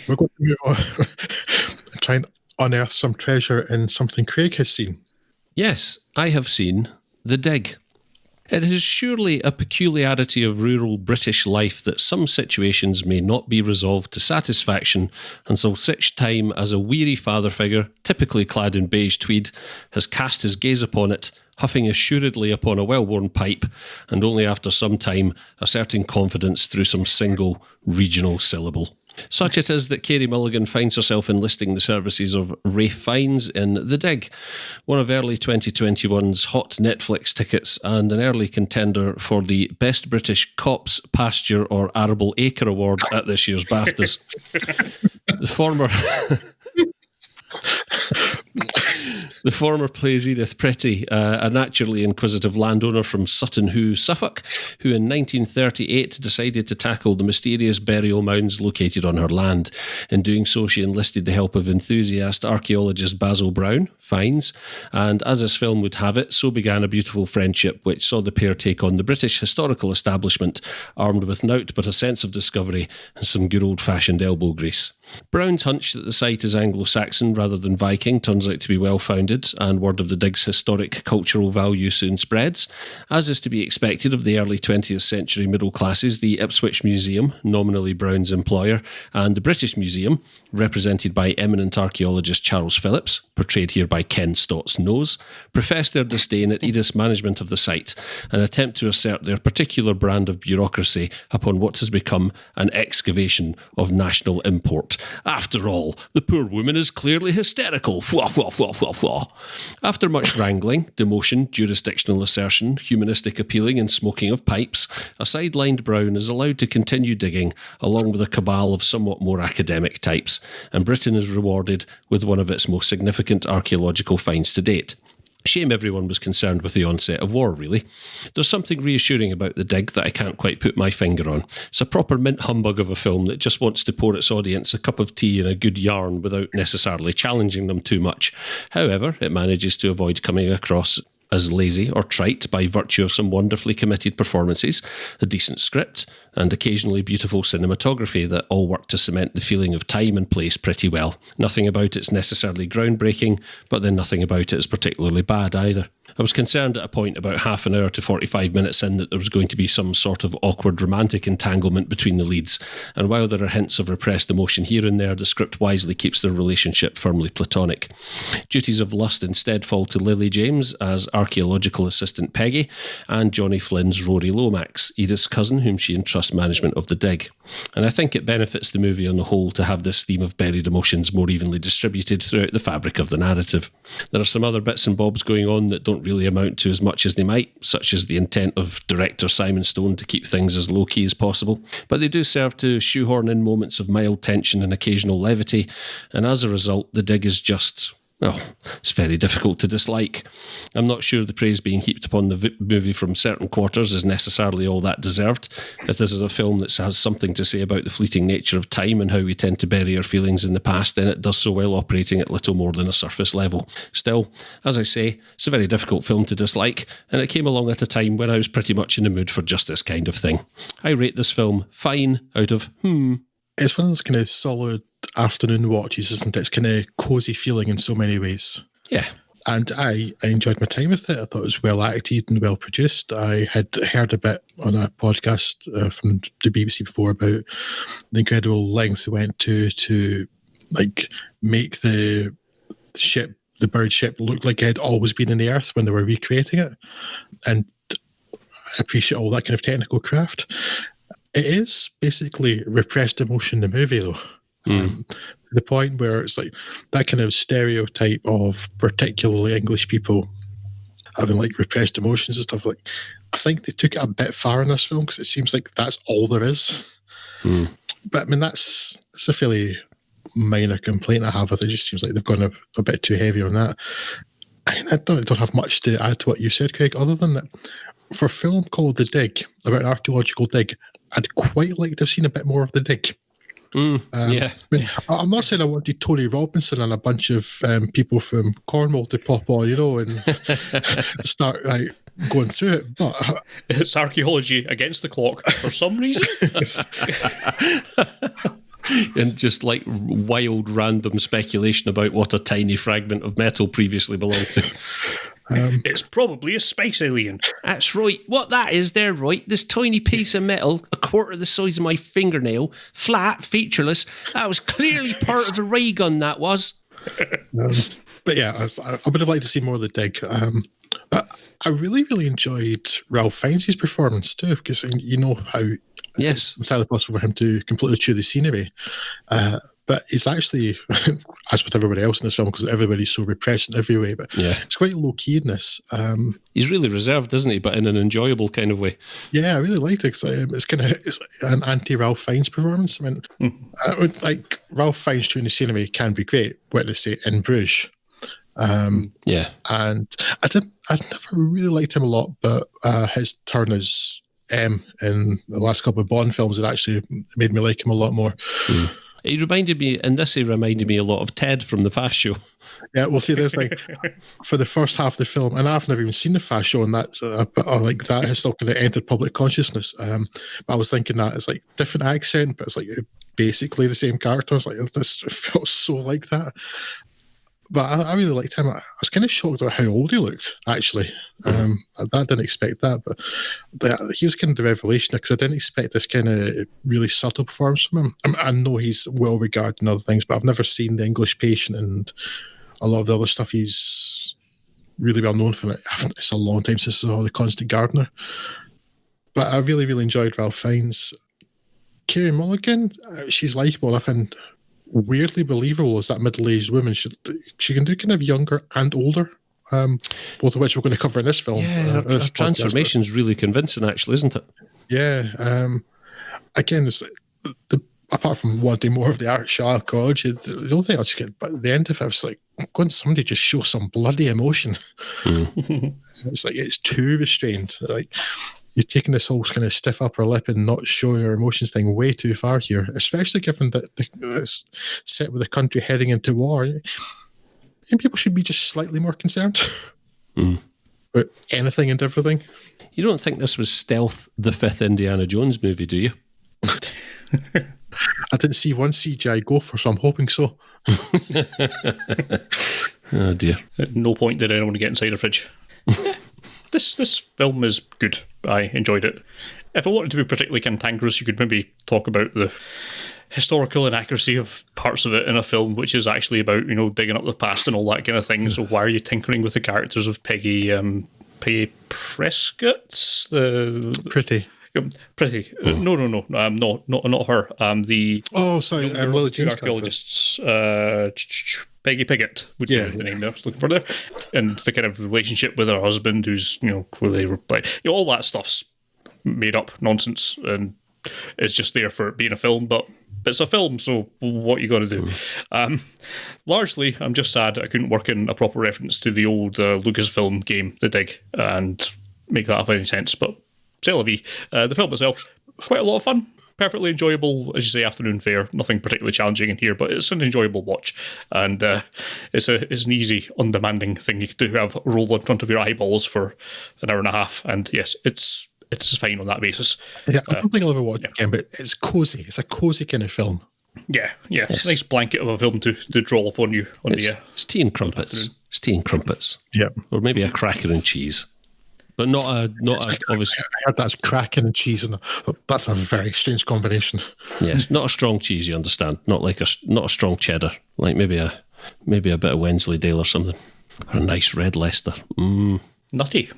We're going to move on and try and unearth some treasure in something Craig has seen. Yes, I have seen The Dig. It is surely a peculiarity of rural British life that some situations may not be resolved to satisfaction until such time as a weary father figure, typically clad in beige tweed, has cast his gaze upon it, huffing assuredly upon a well-worn pipe, and only after some time asserting confidence through some single regional syllable. Such it is that Carey Mulligan finds herself enlisting the services of Ralph Fiennes in The Dig, one of early 2021's hot Netflix tickets and an early contender for the Best British Cops, Pasture or Arable Acre Award at this year's BAFTAs. The former plays Edith Pretty, a naturally inquisitive landowner from Sutton Hoo, Suffolk, who in 1938 decided to tackle the mysterious burial mounds located on her land. In doing so, she enlisted the help of enthusiast archaeologist Basil Brown, Fiennes, and as this film would have it, so began a beautiful friendship which saw the pair take on the British historical establishment, armed with naught but a sense of discovery and some good old-fashioned elbow grease. Brown's hunch that the site is Anglo-Saxon rather than Viking turns out to be well-founded, and word of the Dig's historic cultural value soon spreads. As is to be expected of the early 20th century middle classes, the Ipswich Museum, nominally Brown's employer, and the British Museum, represented by eminent archaeologist Charles Phillips, portrayed here by Ken Stott's nose, profess their disdain at Edith's management of the site and attempt to assert their particular brand of bureaucracy upon what has become an excavation of national import. After all, the poor woman is clearly hysterical. Fwah, fwah, fwah, fwah, fwah. After much wrangling, demotion, jurisdictional assertion, humanistic appealing and smoking of pipes, a sidelined Brown is allowed to continue digging along with a cabal of somewhat more academic types, and Britain is rewarded with one of its most significant archaeological finds to date. Shame everyone was concerned with the onset of war, really. There's something reassuring about The Dig that I can't quite put my finger on. It's a proper mint humbug of a film that just wants to pour its audience a cup of tea and a good yarn without necessarily challenging them too much. However, it manages to avoid coming across as lazy or trite by virtue of some wonderfully committed performances, a decent script, and occasionally beautiful cinematography that all work to cement the feeling of time and place pretty well. Nothing about it's necessarily groundbreaking, but then nothing about it is particularly bad either. I was concerned at a point about half an hour to 45 minutes in that there was going to be some sort of awkward romantic entanglement between the leads, and while there are hints of repressed emotion here and there, the script wisely keeps their relationship firmly platonic. Duties of lust instead fall to Lily James as archaeological assistant Peggy, and Johnny Flynn's Rory Lomax, Edith's cousin whom she entrusts management of the Dig. And I think it benefits the movie on the whole to have this theme of buried emotions more evenly distributed throughout the fabric of the narrative. There are some other bits and bobs going on that don't really amount to as much as they might, such as the intent of director Simon Stone to keep things as low-key as possible, but they do serve to shoehorn in moments of mild tension and occasional levity, and as a result, The Dig is just... well, it's very difficult to dislike. I'm not sure the praise being heaped upon the movie from certain quarters is necessarily all that deserved. If this is a film that has something to say about the fleeting nature of time and how we tend to bury our feelings in the past, then it does so well operating at little more than a surface level. Still, as I say, it's a very difficult film to dislike, and it came along at a time when I was pretty much in the mood for just this kind of thing. I rate this film fine out of It's one of those kind of solid afternoon watches, isn't it? It's kind of cosy feeling in so many ways. Yeah. And I enjoyed my time with it. I thought it was well acted and well produced. I had heard a bit on a podcast from the BBC before about the incredible lengths they went to like make the ship, the bird ship, look like it had always been in the earth when they were recreating it. And I appreciate all that kind of technical craft. It is basically repressed emotion, the movie, though. To the point where it's like that kind of stereotype of particularly English people having like repressed emotions and stuff. Like, I think they took it a bit far in this film because it seems like that's all there is. But I mean, it's a fairly minor complaint I have with it. It just seems like they've gone a bit too heavy on that. I mean, I don't have much to add to what you said, Craig, other than that for a film called The Dig, about an archaeological dig, I'd quite like to have seen a bit more of The Dig. Yeah. I mean, I'm not saying I wanted Tony Robinson and a bunch of people from Cornwall to pop on, and start going through it, but it's archaeology against the clock for some reason. and just like wild random speculation about what a tiny fragment of metal previously belonged to. It's probably a space alien. That's right. What that is there, right? This tiny piece of metal, a quarter the size of my fingernail, flat, featureless. That was clearly part of a ray gun, that was. But yeah, I would have liked to see more of the Dig. I really, really enjoyed Ralph Fiennes' performance too, because you know how Yes. it's entirely possible for him to completely chew the scenery. But it's actually, as with everybody else in this film, because everybody's so repressed in every way, but Yeah. it's quite low key in this. He's really reserved, isn't he? But in an enjoyable kind of way. Yeah, I really liked it. 'Cause, it's an anti-Ralph Fiennes performance. I mean, like Ralph Fiennes chewing the scenery can be great. What they say in Bruges. Yeah. And I never really liked him a lot, but his turn as M in the last couple of Bond films had actually made me like him a lot more. He reminded me a lot of Ted from The Fast Show. Yeah, we'll see. There's like for the first half of the film, and I've never even seen the Fast Show, and that's like that has still kind of entered public consciousness. But I was thinking that it's like different accent, but it's like basically the same character. I was like, this felt so like that. But I really liked him. I was kind of shocked at how old he looked, actually. I didn't expect that, but he was kind of the revelation, because I didn't expect this kind of really subtle performance from him. I know he's well regarded in other things, but I've never seen The English Patient and a lot of the other stuff he's really well known for. It's a long time since I saw The Constant Gardener. But I really, really enjoyed Ralph Fiennes. Carey Mulligan, she's likeable enough and weirdly believable as that middle-aged woman. She can do kind of younger and older, both of which we're going to cover in this film. Yeah, her transformation's really convincing, actually, isn't it? Yeah. Again, it's apart from wanting more of the art Sherlock College, the only thing I just get at the end of it, I was like, going somebody just show some bloody emotion. It's like it's too restrained. Like you're taking this whole kind of stiff upper lip and not showing your emotions thing way too far here, especially given that it's set with the country heading into war. And people should be just slightly more concerned about anything and everything. You don't think this was Stealth, the fifth Indiana Jones movie, do you? I didn't see one CGI gopher, so I'm hoping so. Oh dear. At no point did anyone get inside a fridge. This film is good. I enjoyed it. If I wanted to be particularly cantankerous, you could maybe talk about the historical inaccuracy of parts of it in a film which is actually about, digging up the past and all that kind of thing. So why are you tinkering with the characters of Peggy Prescott? Pretty. Pretty. No. Not her. The Lily James archaeologists. Peggy Piggott would be the name I was looking for there, and the kind of relationship with her husband, who's all that stuff's made up nonsense, and it's just there for it being a film, but it's a film, so what you got to do? Largely, I'm just sad I couldn't work in a proper reference to the old Lucasfilm game, The Dig, and make that have any sense. But c'est la vie. The film itself, quite a lot of fun. Perfectly enjoyable, as you say, afternoon fare. Nothing particularly challenging in here, but it's an enjoyable watch, and it's an easy, undemanding thing you can do. Have roll in front of your eyeballs for an hour and a half, and yes, it's fine on that basis. Yeah, I don't think I'll ever watch it again, but it's cozy. It's a cozy kind of film. Yeah, it's a nice blanket of a film to draw upon you on it's tea and crumpets. It's tea and crumpets. Yeah, or maybe a cracker and cheese. But not obviously. I heard that's cracking and cheese, and that's a very strange combination. Yes, not a strong cheese. You understand? Not a strong cheddar. Like maybe a bit of Wensleydale or something, or a nice red Leicester. Nutty.